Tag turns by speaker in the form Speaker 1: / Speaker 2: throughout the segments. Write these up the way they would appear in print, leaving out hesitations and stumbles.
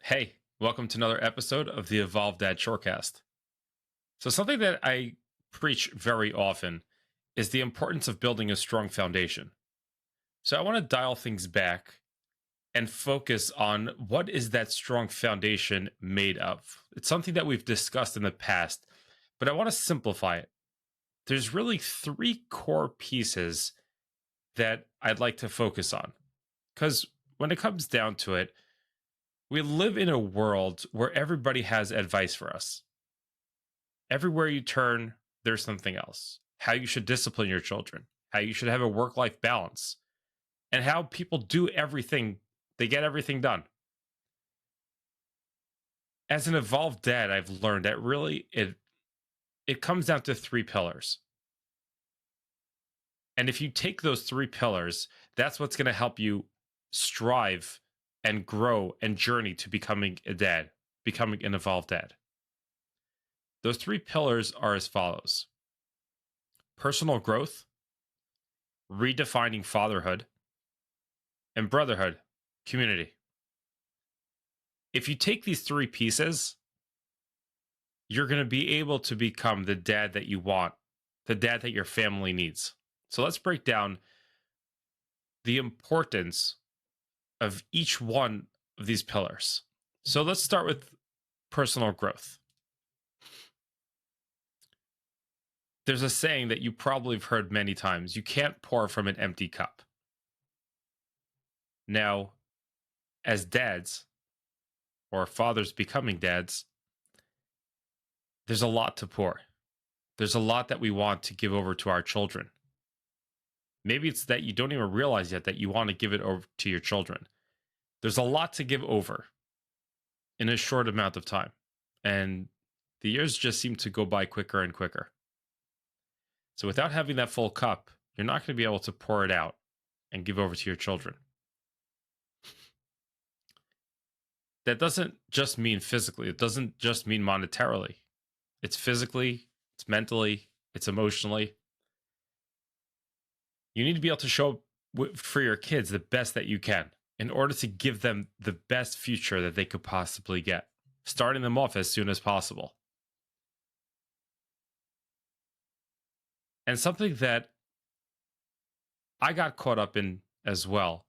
Speaker 1: Hey, welcome to another episode of the Evolved Dad Shortcast. So, something that I preach very often is the importance of building a strong foundation. So, I want to dial things back and focus on what is that strong foundation made of. It's something that we've discussed in the past, but I want to simplify it. There's really three core pieces that I'd like to focus on. Because when it comes down to it, we live in a world where everybody has advice for us. Everywhere you turn, there's something else. How you should discipline your children, how you should have a work life balance, and how people do everything, they get everything done. As an evolved dad, I've learned that really it comes down to three pillars. And if you take those three pillars, that's what's going to help you strive and grow and journey to becoming a dad, becoming an evolved dad. Those three pillars are as follows: personal growth, redefining fatherhood, and brotherhood, community. If you take these three pieces, you're going to be able to become the dad that you want, the dad that your family needs. So let's break down the importance of each one of these pillars. So let's start with personal growth. There's a saying that you probably have heard many times: you can't pour from an empty cup. Now, as dads or fathers becoming dads, there's a lot to pour. There's a lot that we want to give over to our children. Maybe it's that you don't even realize yet that you want to give it over to your children. There's a lot to give over in a short amount of time. And the years just seem to go by quicker and quicker. So without having that full cup, you're not going to be able to pour it out and give over to your children. That doesn't just mean physically, it doesn't just mean monetarily. It's physically, it's mentally, it's emotionally. You need to be able to show up for your kids the best that you can in order to give them the best future that they could possibly get, starting them off as soon as possible. And something that I got caught up in as well: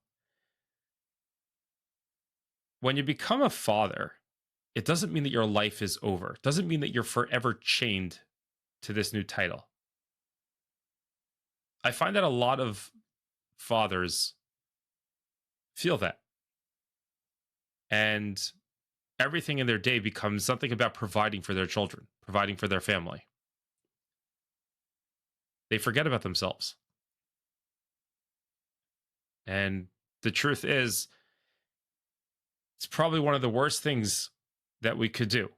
Speaker 1: when you become a father, it doesn't mean that your life is over. It doesn't mean that you're forever chained to this new title. I find that a lot of fathers feel that. And everything in their day becomes something about providing for their children, providing for their family. They forget about themselves. And the truth is, it's probably one of the worst things that we could do,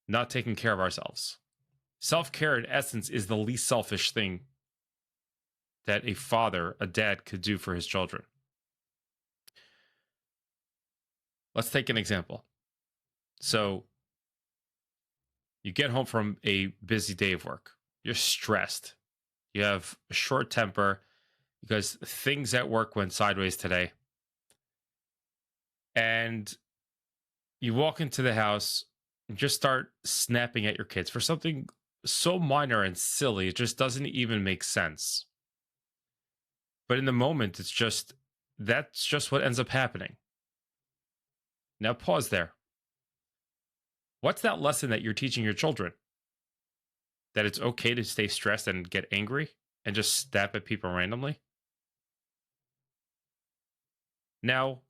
Speaker 1: not taking care of ourselves. Self care, in essence, is the least selfish thing that a father, a dad, could do for his children. Let's take an example. So, you get home from a busy day of work, you're stressed, you have a short temper because things at work went sideways today. And you walk into the house and just start snapping at your kids for something so minor and silly, it just doesn't even make sense. But in the moment, that's just what ends up happening. Now, pause there. What's that lesson that you're teaching your children? That it's okay to stay stressed and get angry and just snap at people randomly? Now,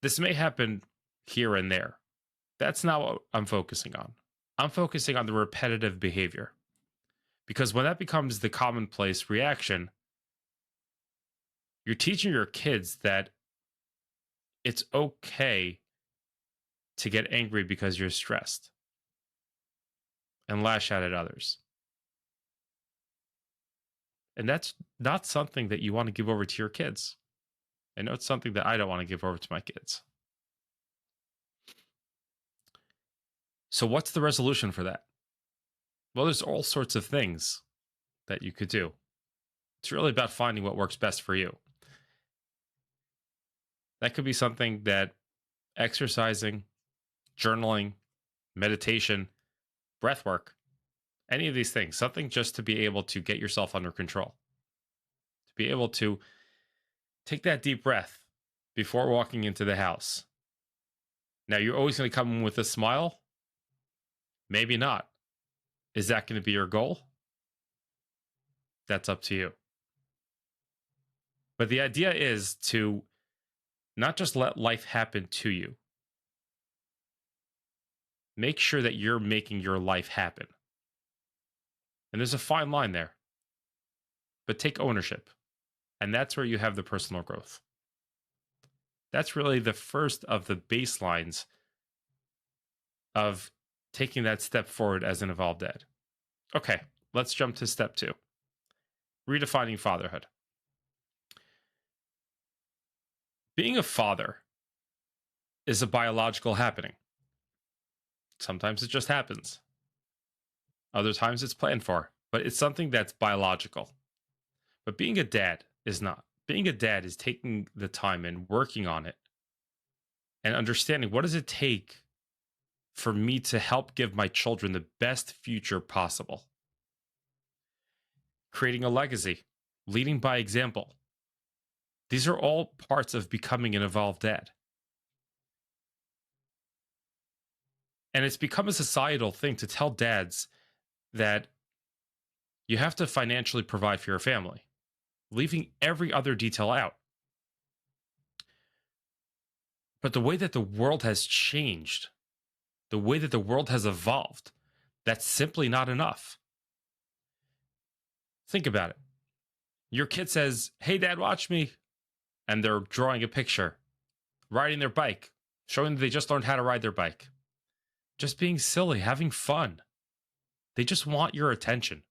Speaker 1: this may happen here and there. That's not what I'm focusing on. I'm focusing on the repetitive behavior. Because when that becomes the commonplace reaction, you're teaching your kids that it's okay to get angry because you're stressed and lash out at others. And that's not something that you want to give over to your kids. I know it's something that I don't want to give over to my kids. So, what's the resolution for that? Well, there's all sorts of things that you could do. It's really about finding what works best for you. That could be something that exercising, journaling, meditation, breath work, any of these things, something just to be able to get yourself under control, to be able to take that deep breath before walking into the house. Now, you're always going to come in with a smile. Maybe not. Is that going to be your goal? That's up to you. But the idea is to not just let life happen to you, make sure that you're making your life happen. And there's a fine line there, but take ownership. And that's where you have the personal growth. That's really the first of the baselines of taking that step forward as an evolved dad. Okay, let's jump to step two, redefining fatherhood. Being a father is a biological happening. Sometimes it just happens, other times it's planned for, but it's something that's biological. But being a dad is not. Being a dad is taking the time and working on it and understanding what does it take for me to help give my children the best future possible. Creating a legacy, leading by example. These are all parts of becoming an evolved dad. And it's become a societal thing to tell dads that you have to financially provide for your family, leaving every other detail out. But the way that the world has changed, the way that the world has evolved, that's simply not enough. Think about it. Your kid says, "Hey, dad, watch me." And they're drawing a picture, riding their bike, showing that they just learned how to ride their bike, just being silly, having fun. They just want your attention.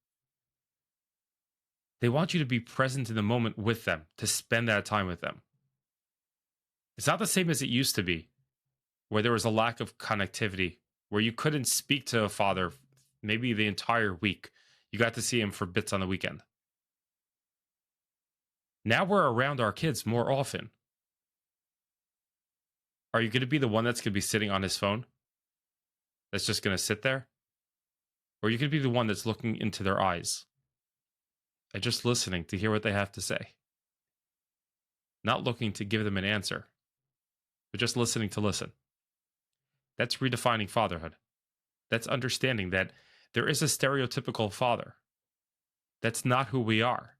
Speaker 1: They want you to be present in the moment with them, to spend that time with them. It's not the same as it used to be, where there was a lack of connectivity, where you couldn't speak to a father maybe the entire week. You got to see him for bits on the weekend. Now we're around our kids more often. Are you going to be the one that's going to be sitting on his phone? That's just going to sit there? Or are you going to be the one that's looking into their eyes and just listening to hear what they have to say? Not looking to give them an answer, but just listening to listen. That's redefining fatherhood. That's understanding that there is a stereotypical father. That's not who we are.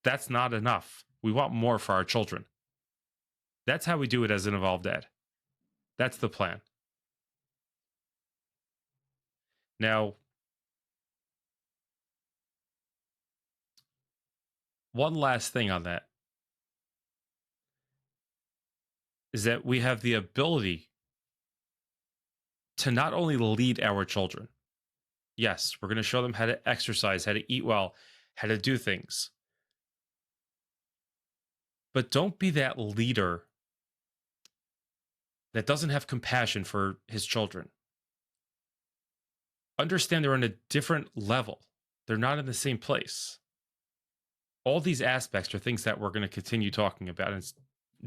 Speaker 1: That's not enough. We want more for our children. That's how we do it as an evolved dad. That's the plan. Now, one last thing on that is that we have the ability to not only lead our children. Yes, we're going to show them how to exercise, how to eat well, how to do things. But don't be that leader that doesn't have compassion for his children. Understand they're on a different level. They're not in the same place. All these aspects are things that we're going to continue talking about and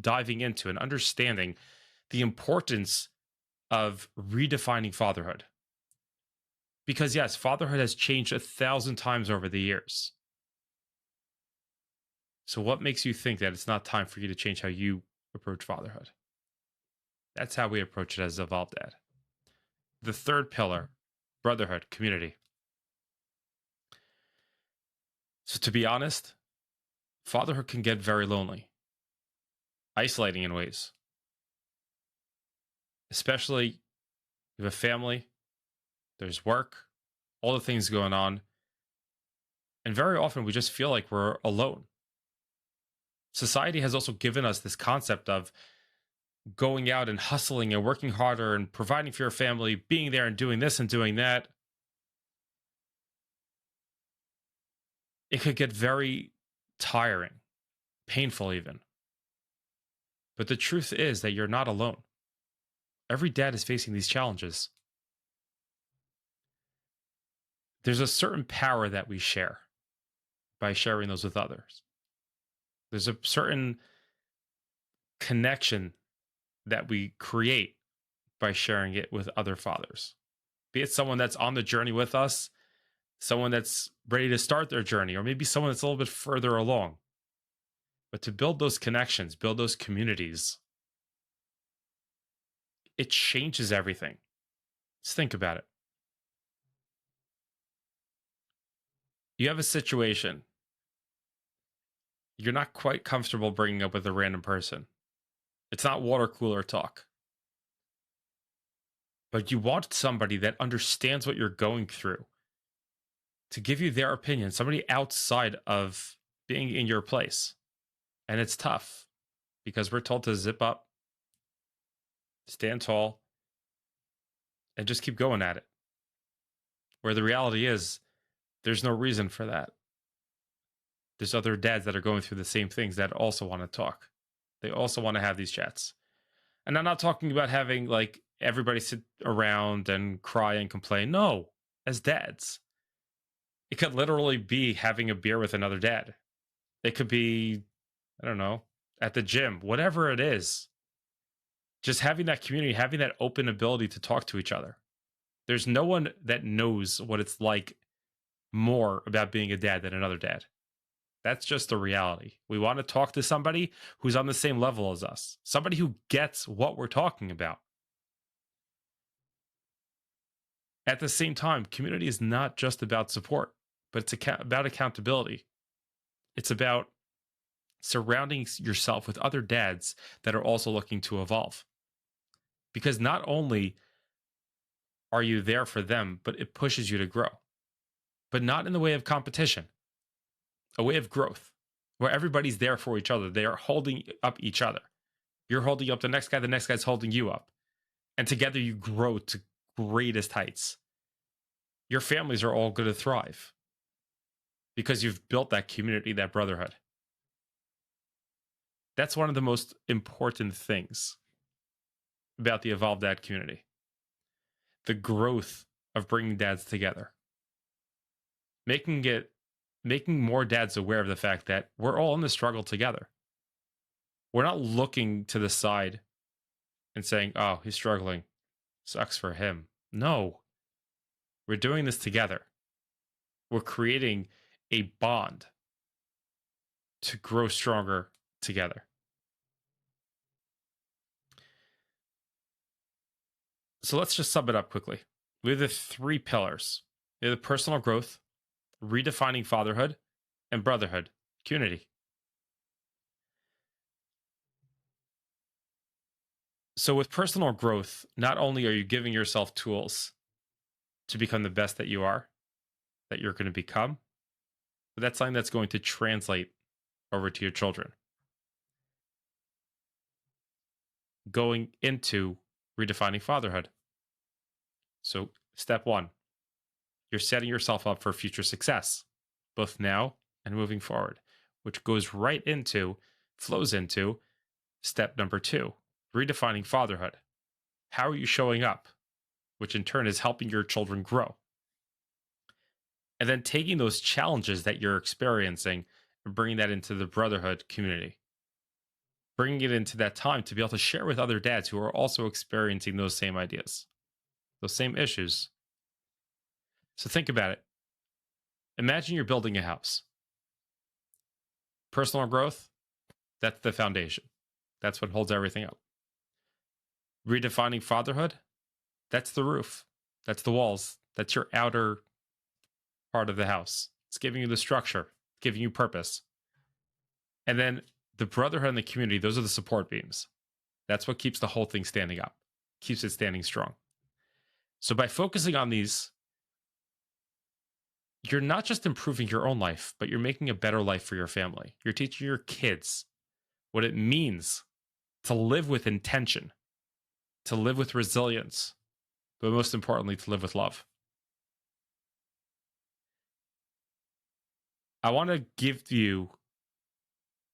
Speaker 1: diving into and understanding the importance of redefining fatherhood. Because yes, fatherhood has changed 1,000 times over the years. So what makes you think that it's not time for you to change how you approach fatherhood? That's how we approach it as Evolved Dad. The third pillar, brotherhood, community. So to be honest, fatherhood can get very lonely, isolating in ways. Especially you have a family, there's work, all the things going on. And very often we just feel like we're alone. Society has also given us this concept of going out and hustling and working harder and providing for your family, being there and doing this and doing that. It could get very tiring, painful even. But the truth is that you're not alone. Every dad is facing these challenges. There's a certain power that we share by sharing those with others. There's a certain connection that we create by sharing it with other fathers, be it someone that's on the journey with us, someone that's ready to start their journey, or maybe someone that's a little bit further along. But to build those connections, build those communities, it changes everything. Just think about it. You have a situation you're not quite comfortable bringing up with a random person. It's not water cooler talk, but you want somebody that understands what you're going through to give you their opinion, somebody outside of being in your place. And it's tough because we're told to zip up, stand tall, and just keep going at it. Where the reality is, there's no reason for that. There's other dads that are going through the same things that also want to talk. They also want to have these chats. And I'm not talking about having like everybody sit around and cry and complain. No, as dads, it could literally be having a beer with another dad. It could be, I don't know, at the gym, whatever it is. Just having that community, having that open ability to talk to each other. There's no one that knows what it's like more about being a dad than another dad. That's just the reality. We want to talk to somebody who's on the same level as us, somebody who gets what we're talking about. At the same time, community is not just about support, but it's about accountability. It's about surrounding yourself with other dads that are also looking to evolve. Because not only are you there for them, but it pushes you to grow, but not in the way of competition, a way of growth where everybody's there for each other. They are holding up each other. You're holding up the next guy's holding you up. And together you grow to greatest heights. Your families are all going to thrive because you've built that community, that brotherhood. That's one of the most important things about the Evolve Dad community, the growth of bringing dads together, making it, making more dads aware of the fact that we're all in the struggle together. We're not looking to the side and saying, oh, he's struggling. Sucks for him. No, we're doing this together. We're creating a bond to grow stronger together. So let's just sum it up quickly. We have the three pillars. We have the personal growth, redefining fatherhood, and brotherhood, community. So with personal growth, not only are you giving yourself tools to become the best that you are, that you're going to become, but that's something that's going to translate over to your children. Going into redefining fatherhood. So step one, you're setting yourself up for future success, both now and moving forward, which goes right into, flows into step number two, redefining fatherhood. How are you showing up? Which in turn is helping your children grow. And then taking those challenges that you're experiencing and bringing that into the brotherhood community, bringing it into that time to be able to share with other dads who are also experiencing those same ideas, those same issues. So think about it. Imagine you're building a house. Personal growth, that's the foundation. That's what holds everything up. Redefining fatherhood, that's the roof. That's the walls. That's your outer part of the house. It's giving you the structure, giving you purpose. And then the brotherhood and the community, those are the support beams. That's what keeps the whole thing standing up, keeps it standing strong. So by focusing on these, you're not just improving your own life, but you're making a better life for your family. You're teaching your kids what it means to live with intention, to live with resilience, but most importantly, to live with love. I want to give you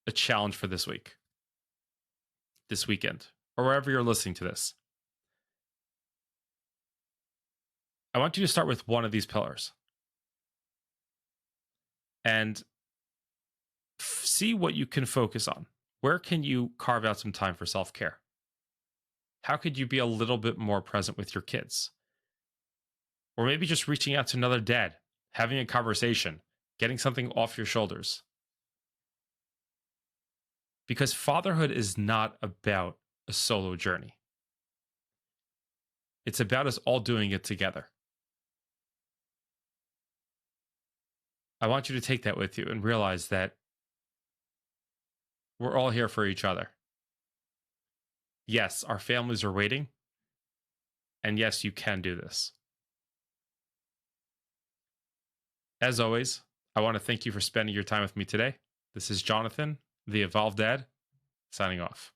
Speaker 1: a challenge for this week, this weekend, or wherever you're listening to this. I want you to start with one of these pillars and see what you can focus on. Where can you carve out some time for self care? How could you be a little bit more present with your kids? Or maybe just reaching out to another dad, having a conversation, getting something off your shoulders. Because fatherhood is not about a solo journey, it's about us all doing it together. I want you to take that with you and realize that we're all here for each other. Yes, our families are waiting. And yes, you can do this. As always, I want to thank you for spending your time with me today. This is Jonathan, the Evolved Dad, signing off.